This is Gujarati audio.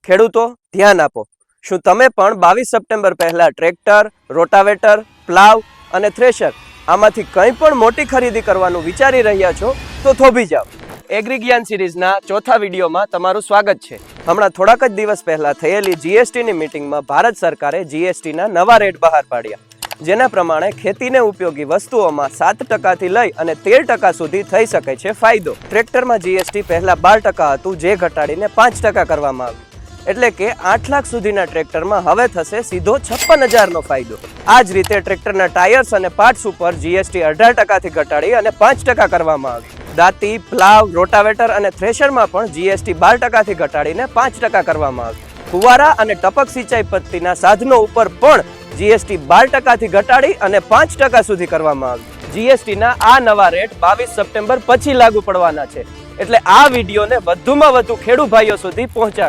ખેડૂતો ધ્યાન આપો, શું તમે પણ 22 સપ્ટેમ્બર પહેલા ટ્રેક્ટર, રોટાવેટર, પ્લાવ અને થ્રેશર આમાંથી કંઈ પણ મોટી ખરીદી કરવાનું વિચારી રહ્યા છો તો થોભી જાઓ. એગ્રી જ્ઞાન સિરીઝના ચોથા વિડીયોમાં તમારું સ્વાગત છે. હમણાં થોડાક જ દિવસ પહેલા થયેલી જીએસટીની મીટિંગમાં ભારત સરકારે જીએસટીના નવા રેટ બહાર પાડ્યા, જેના પ્રમાણે ખેતીને ઉપયોગી વસ્તુઓમાં 7% લઈ અને 13% સુધી થઈ શકે છે ફાયદો. ટ્રેક્ટરમાં જીએસટી પહેલા 12% હતું, જે ઘટાડીને 5% કરવામાં આવ્યું. એટલે કે 8 લાખ સુધીના ટ્રેક્ટરમાં હવે થશે સીધો 56,000નો ફાયદો. આ જ રીતે ટ્રેક્ટરના ટાયર્સ અને પાર્ટ્સ ઉપર જીએસટી 18%થી ઘટાડી અને 5% કરવામાં આવ્યું. દાંતી, પ્લાવ, રોટાવેટર અને થ્રેશરમાં પણ જીએસટી 12%થી ઘટાડીને 5% કરવામાં આવ્યું. ફુવારા અને ટપક સિંચાઈ પદ્ધતિના સાધનો ઉપર પણ જીએસટી 12%થી ઘટાડી અને 5% સુધી કરવામાં આવ્યું. જીએસટીના આ નવા રેટ 22 સપ્ટેમ્બર પછી લાગુ પડવાના છે. એટલે આ વિડીયોને વધુમાં વધુ ખેડૂત ભાઈઓ સુધી પહોંચાડો.